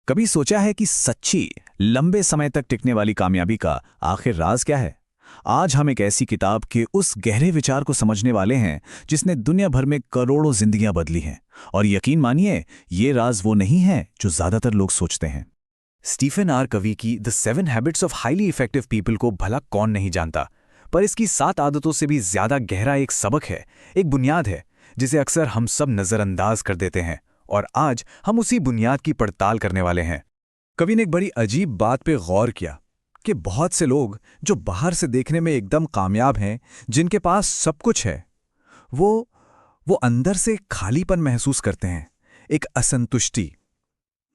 कभी सोचा है कि सच्ची लंबे समय तक टिकने वाली कामयाबी का आखिर राज क्या है? आज हम एक ऐसी किताब के उस गहरे विचार को समझने वाले हैं जिसने दुनिया भर में करोड़ों जिंदगियां बदली हैं। और यकीन मानिए, ये राज वो नहीं है जो ज्यादातर लोग सोचते हैं। स्टीफन आर कवी की the 7 habits of highly effective people को भला कौन नहीं जानता, पर इसकी 7 आदतों से भी ज्यादा गहरा एक सबक है, एक बुनियाद है जिसे अक्सर हम सब नजरअंदाज कर देते हैं। और आज हम उसी बुनियाद की पड़ताल करने वाले हैं। कवि ने एक बड़ी अजीब बात पे गौर किया कि बहुत से लोग जो बाहर से देखने में एकदम कामयाब हैं, जिनके पास सब कुछ है, वो अंदर से खालीपन महसूस करते हैं, एक असंतुष्टि।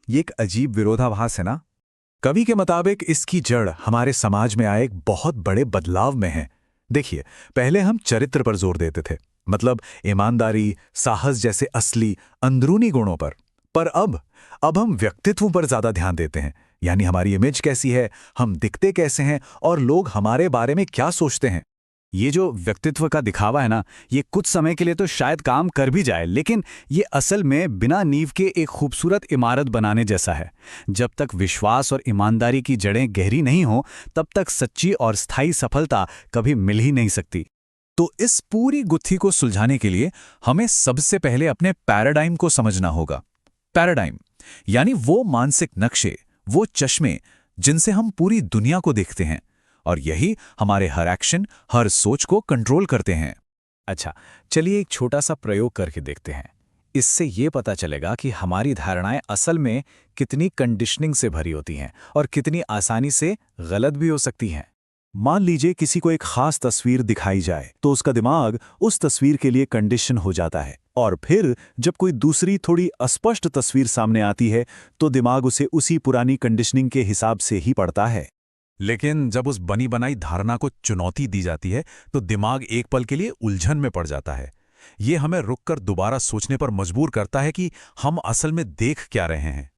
ये एक अजीब विरोधाभास है ना? कवि के मुताबिक इसकी जड़ हमारे समाज में आए एक बहुत बड़े बदलाव में है। देखिए, पहले हम चरित्र पर जोर देते थे, मतलब ईमानदारी, साहस जैसे असली अंदरूनी गुणों पर अब हम व्यक्तित्व पर ज्यादा ध्यान देते हैं। यानी हमारी इमेज कैसी है, हम दिखते कैसे हैं और लोग हमारे बारे में क्या सोचते हैं। ये जो व्यक्तित्व का दिखावा है ना, ये कुछ समय के लिए तो शायद काम कर भी जाए, लेकिन ये असल में बिना नींव के एक खूबसूरत इमारत बनाने जैसा है। जब तक विश्वास और ईमानदारी की जड़ें गहरी नहीं हो, तब तक सच्ची और स्थायी सफलता कभी मिल ही नहीं सकती। तो इस पूरी गुत्थी को सुलझाने के लिए हमें सबसे पहले अपने पैराडाइम को समझना होगा। पैराडाइम यानी वो मानसिक नक्शे, वो चश्मे जिनसे हम पूरी दुनिया को देखते हैं, और यही हमारे हर एक्शन, हर सोच को कंट्रोल करते हैं। अच्छा, चलिए एक छोटा सा प्रयोग करके देखते हैं। इससे ये पता चलेगा कि हमारी धारणाएं असल में कितनी कंडीशनिंग से भरी होती हैं और कितनी आसानी से गलत भी हो सकती हैं। मान लीजिए किसी को एक खास तस्वीर दिखाई जाए तो उसका दिमाग उस तस्वीर के लिए कंडीशन हो जाता है, और फिर जब कोई दूसरी थोड़ी अस्पष्ट तस्वीर सामने आती है तो दिमाग उसे उसी पुरानी कंडीशनिंग के हिसाब से ही पढ़ता है। लेकिन जब उस बनी बनाई धारणा को चुनौती दी जाती है तो दिमाग एक पल के लिए उलझन में पड़ जाता है। ये हमें रुककर दोबारा सोचने पर मजबूर करता है कि हम असल में देख क्या रहे हैं।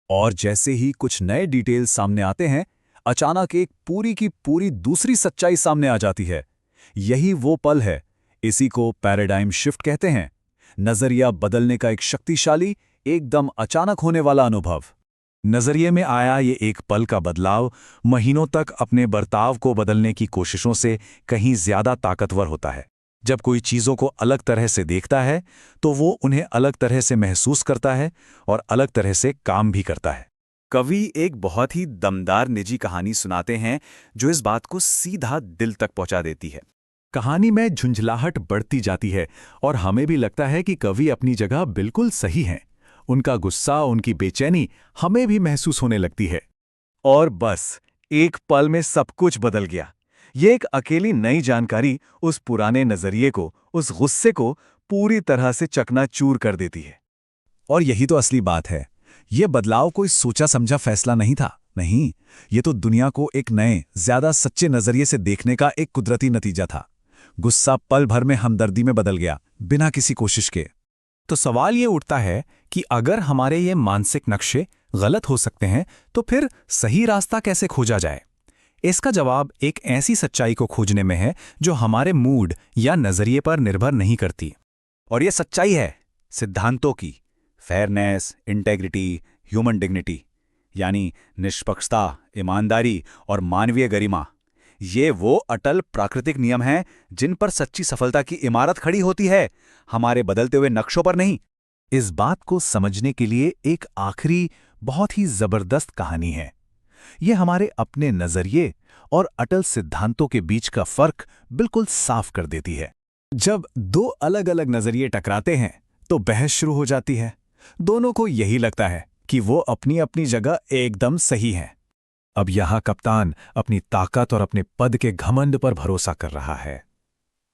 और जैसे ही कुछ नए डिटेल्स सामने आते हैं, अचानक एक पूरी की पूरी दूसरी सच्चाई सामने आ जाती है। यही वो पल है, इसी को पैराडाइम शिफ्ट कहते हैं। नजरिया बदलने का एक शक्तिशाली, एकदम अचानक होने वाला अनुभव। नजरिए में आया ये एक पल का बदलाव महीनों तक अपने बर्ताव को बदलने की कोशिशों से कहीं ज्यादा ताकतवर होता है। जब कोई चीजों को अलग तरह से देखता है तो वो उन्हें अलग तरह से महसूस करता है और अलग तरह से काम भी करता है। कवि एक बहुत ही दमदार निजी कहानी सुनाते हैं जो इस बात को सीधा दिल तक पहुंचा देती है। कहानी में झुंझलाहट बढ़ती जाती है और हमें भी लगता है कि कवि अपनी जगह बिल्कुल सही हैं। उनका गुस्सा, उनकी बेचैनी हमें भी महसूस होने लगती है। और बस एक पल में सब कुछ बदल गया। ये एक अकेली नई जानकारी उस पुराने नजरिए को, उस गुस्से को पूरी तरह से चकनाचूर कर देती है। और यही तो असली बात है। ये बदलाव कोई सोचा समझा फैसला नहीं था। नहीं, ये तो दुनिया को एक नए, ज्यादा सच्चे नजरिए से देखने का एक कुदरती नतीजा था। गुस्सा पल भर में हमदर्दी में बदल गया, बिना किसी कोशिश के। तो सवाल ये उठता है कि अगर हमारे ये मानसिक नक्शे गलत हो सकते हैं तो फिर सही रास्ता कैसे खोजा जाए? इसका जवाब एक ऐसी सच्चाई को खोजने में है जो हमारे मूड या नजरिए पर निर्भर नहीं करती। और ये सच्चाई है सिद्धांतों की। फेयरनेस, इंटेग्रिटी, ह्यूमन डिग्निटी, यानी निष्पक्षता, ईमानदारी और मानवीय गरिमा। ये वो अटल प्राकृतिक नियम हैं जिन पर सच्ची सफलता की इमारत खड़ी होती है, हमारे बदलते हुए नक्शों पर नहीं। इस बात को समझने के लिए एक आखिरी बहुत ही जबरदस्त कहानी है। ये हमारे अपने नजरिए और अटल सिद्धांतों के बीच का फर्क बिल्कुल साफ कर देती है। जब दो अलग अलग नजरिए टकराते हैं तो बहस शुरू हो जाती है। दोनों को यही लगता है कि वो अपनी अपनी जगह एकदम सही हैं। अब यहां कप्तान अपनी ताकत और अपने पद के घमंड पर भरोसा कर रहा है।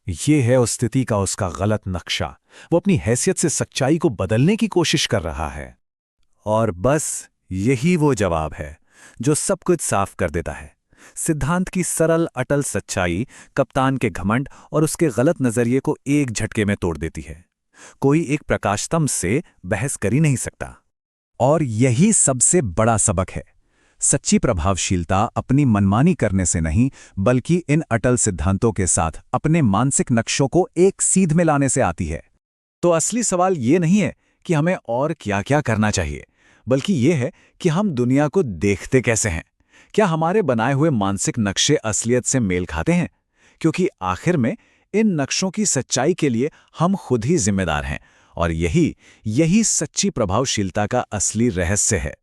ये है उस स्थिति का उसका गलत नक्शा। वो अपनी हैसियत से सच्चाई को बदलने की कोशिश कर रहा है। और बस यही वो जवाब है जो सब कुछ साफ कर देता है। सिद्धांत की सरल अटल सच्चाई कप्तान के घमंड और उसके गलत नजरिए को एक झटके में तोड़ देती है। कोई एक प्रकाशस्तंभ से बहस कर ही नहीं सकता। और यही सबसे बड़ा सबक है। सच्ची प्रभावशीलता अपनी मनमानी करने से नहीं, बल्कि इन अटल सिद्धांतों के साथ अपने मानसिक नक्शों को एक सीध में लाने से आती है। तो असली सवाल ये नहीं है कि हमें और क्या क्या करना चाहिए, बल्कि ये है कि हम दुनिया को देखते कैसे हैं। क्या हमारे बनाए हुए मानसिक नक्शे असलियत से मेल खाते हैं? क्योंकि आखिर में इन नक्शों की सच्चाई के लिए हम खुद ही जिम्मेदार हैं, और यही यही सच्ची प्रभावशीलता का असली रहस्य है।